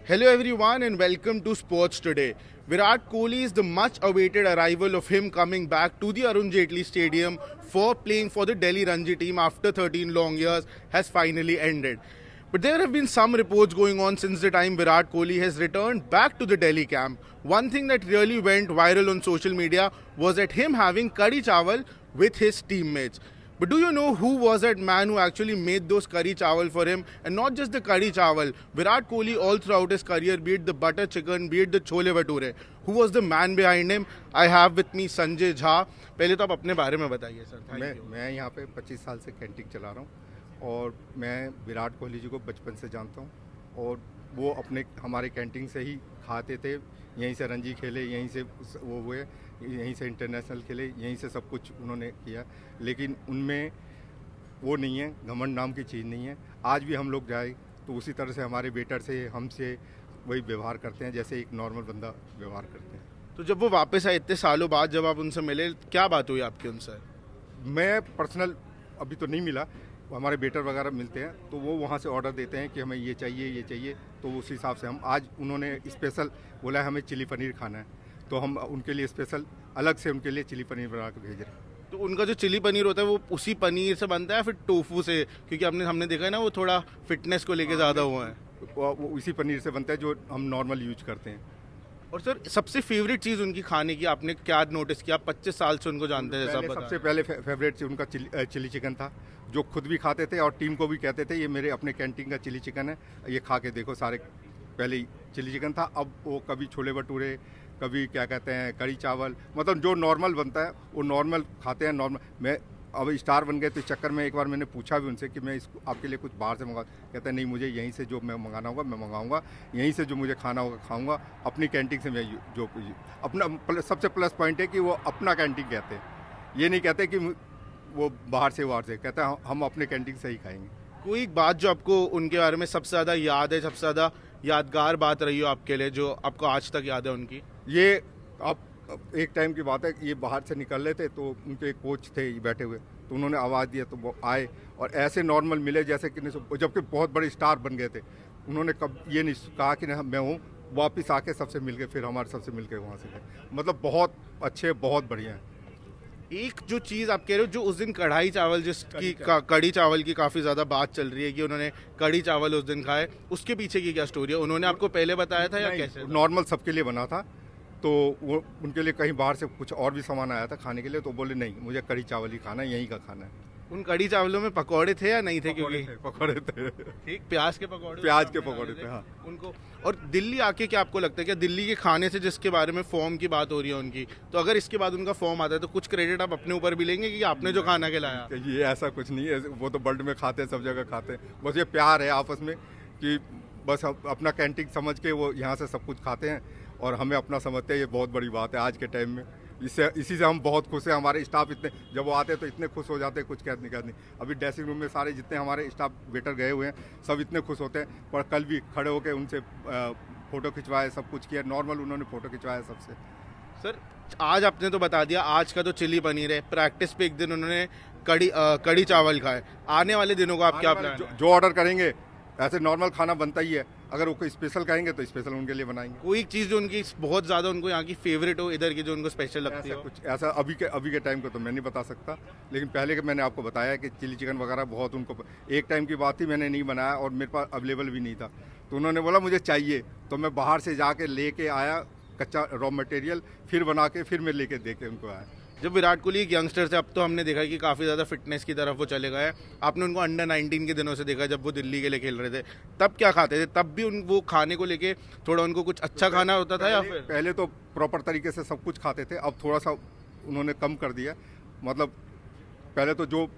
Hello everyone and welcome to Sports Today. Virat Kohli's the much awaited arrival of him coming back to the Arun Jaitley Stadium for playing for the Delhi Ranji team after 13 long years has finally ended. But there have been some reports going on since the time Virat Kohli has returned back to the Delhi camp. One thing that really went viral on social media was at him having curry chawal with his teammates. But do you know who was that man who actually made those curry chawal for him? And not just the curry chawal. Virat Kohli all throughout his career, be it the butter chicken, be it the chole bhature. Who was the man behind him? I have with me Sanjay Jha. पहले तो आप अपने बारे में बताइए sir. मैं यहाँ पे 25 साल से कैंटीन चला रहा हूँ और मैं विराट कोहली जी को बचपन से जानता हूँ और वो अपने हमारे कैंटीन से ही खाते थे. यहीं से रणजी खेले, यहीं से वो हुए, यहीं से इंटरनेशनल खेले, यहीं से सब कुछ उन्होंने किया. लेकिन उनमें वो नहीं है, घमंड नाम की चीज़ नहीं है. आज भी हम लोग जाए तो उसी तरह से हमारे वेटर से हमसे वही व्यवहार करते हैं जैसे एक नॉर्मल बंदा व्यवहार करते हैं. तो जब वो वापस आए इतने सालों बाद, जब आप उनसे मिले, क्या बात हुई आपकी उनसे? मैं पर्सनल अभी तो नहीं मिला, हमारे वेटर वगैरह मिलते हैं तो वो वहाँ से ऑर्डर देते हैं कि हमें ये चाहिए, तो उस हिसाब से हम आज उन्होंने स्पेशल बोला है हमें चिली पनीर खाना है तो हम उनके लिए स्पेशल अलग से उनके लिए चिली पनीर बना के भेज रहे हैं. तो उनका जो चिली पनीर होता है वो उसी पनीर से बनता है फिर टोफू से? क्योंकि हमने देखा है ना, वो थोड़ा फिटनेस को लेके ज़्यादा हुआ है. वो उसी पनीर से बनता है जो हम नॉर्मल यूज करते हैं. और सर सबसे फेवरेट चीज़ उनकी खाने की आपने क्या नोटिस किया? 25 साल से उनको जानते हैं जैसा. सबसे पहले फेवरेट से उनका चिली चिकन था जो खुद भी खाते थे और टीम को भी कहते थे ये मेरे अपने कैंटीन का चिली चिकन है, ये खा के देखो सारे. पहले ही चिली चिकन था, अब वो कभी छोले भटूरे, कभी क्या कहते हैं कड़ी चावल, मतलब जो नॉर्मल बनता है वो नॉर्मल खाते हैं. नॉर्मल मैं अब स्टार बन गए तो इस चक्कर में एक बार मैंने पूछा भी उनसे कि मैं इसको आपके लिए कुछ बाहर से मंगा, कहते हैं नहीं मुझे यहीं से जो मैं मंगाना होगा मैं मंगाऊंगा, यहीं से जो मुझे खाना होगा खाऊंगा, अपनी कैंटीन से मैं जो अपना सबसे प्लस पॉइंट है कि वो अपना कैंटीन कहते हैं, ये नहीं कहते कि वो बाहर से कहते हैं हम अपने कैंटीन से ही खाएंगे. कोई बात जो आपको उनके बारे में सबसे ज़्यादा याद है, सबसे ज़्यादा यादगार बात रही हो आपके लिए जो आपको आज तक याद है उनकी? ये अब एक टाइम की बात है कि ये बाहर से निकल रहे थे तो उनके कोच थे बैठे हुए तो उन्होंने आवाज़ दिया तो वो आए और ऐसे नॉर्मल मिले जैसे कि जबकि बहुत बड़े स्टार बन गए थे. उन्होंने कब ये नहीं कहा कि मैं हूँ, वापस आके सबसे मिल गए, फिर हमारे सबसे मिल के वहाँ से गए. मतलब बहुत अच्छे, बहुत बढ़िया हैं. एक जो चीज़ आप कह रहे हो, जो उस दिन कढ़ाई चावल जिसकी कड़ी चावल की काफ़ी ज़्यादा बात चल रही है कि उन्होंने कड़ी चावल उस दिन खाए, उसके पीछे की क्या स्टोरी है? उन्होंने आपको पहले बताया था या कैसे? नॉर्मल सबके लिए बना था तो वो उनके लिए कहीं बाहर से कुछ और भी सामान आया था खाने के लिए तो बोले नहीं मुझे कड़ी चावल ही खाना है, यहीं का खाना है. उन कड़ी चावलों में पकौड़े थे या नहीं थे? क्योंकि पकौड़े थे. ठीक, प्याज के पकौड़े थे. हाँ. उनको. और दिल्ली आके क्या आपको लगता है क्या दिल्ली के खाने से, जिसके बारे में फॉर्म की बात हो रही है उनकी, तो अगर इसके बाद उनका फॉर्म आता है तो कुछ क्रेडिट आप अपने ऊपर भी लेंगे कि आपने जो खाना खिलाया? ये ऐसा कुछ नहीं है, वो तो वर्ल्ड में खाते हैं, सब जगह खाते हैं. बस ये प्यार है आपस में कि बस अपना कैंटीन समझ के वो यहाँ से सब कुछ खाते हैं और हमें अपना समझते हैं. ये बहुत बड़ी बात है आज के टाइम में. इसी से हम बहुत खुश हैं. हमारे स्टाफ इतने जब वो आते हैं तो इतने खुश हो जाते हैं, कुछ कहने नहीं. अभी ड्रेसिंग रूम में सारे जितने हमारे स्टाफ वेटर गए हुए हैं सब इतने खुश होते हैं. पर कल भी खड़े होकर उनसे फ़ोटो खिंचवाए, सब कुछ किया, नॉर्मल उन्होंने फ़ोटो खिंचवाया सबसे. सर आज आपने तो बता दिया आज का तो चिली पनीर है, प्रैक्टिस पे एक दिन उन्होंने कड़ी चावल खाए. आने वाले दिनों को आप क्या प्लान? जो ऑर्डर करेंगे ऐसे नॉर्मल खाना बनता ही है. अगर वो कोई स्पेशल कहेंगे तो स्पेशल उनके लिए बनाएंगे. कोई एक चीज़ जो उनकी बहुत ज़्यादा उनको यहाँ की फेवरेट हो, इधर की जो उनको स्पेशल लगती है? कुछ ऐसा अभी के टाइम को तो मैं नहीं बता सकता, लेकिन पहले के मैंने आपको बताया कि चिली चिकन वगैरह बहुत उनको. एक टाइम की बात थी, मैंने नहीं बनाया और मेरे पास अवेलेबल भी नहीं था तो उन्होंने बोला मुझे चाहिए तो मैं बाहर से जाके लेके आया कच्चा रॉ मटेरियल, फिर बना के फिर मैं लेके दे के उनको आया. जब विराट कोहली एक यंगस्टर थे, अब तो हमने देखा कि काफ़ी ज़्यादा फिटनेस की तरफ वो चले गए. आपने उनको अंडर 19 के दिनों से देखा जब वो दिल्ली के लिए खेल रहे थे, तब क्या खाते थे? तब भी वो खाने को लेके थोड़ा उनको कुछ अच्छा खाना होता था या फिर? पहले तो प्रॉपर तरीके से सब कुछ खाते थे, अब थोड़ा सा उन्होंने कम कर दिया. मतलब पहले तो जो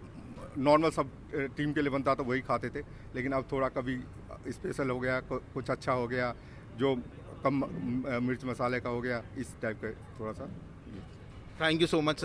नॉर्मल सब टीम के लिए बनता था वही खाते थे, लेकिन अब थोड़ा कभी स्पेशल हो गया, कुछ अच्छा हो गया, जो कम मिर्च मसाले का हो गया, इस टाइप का थोड़ा सा. Thank you so much sir.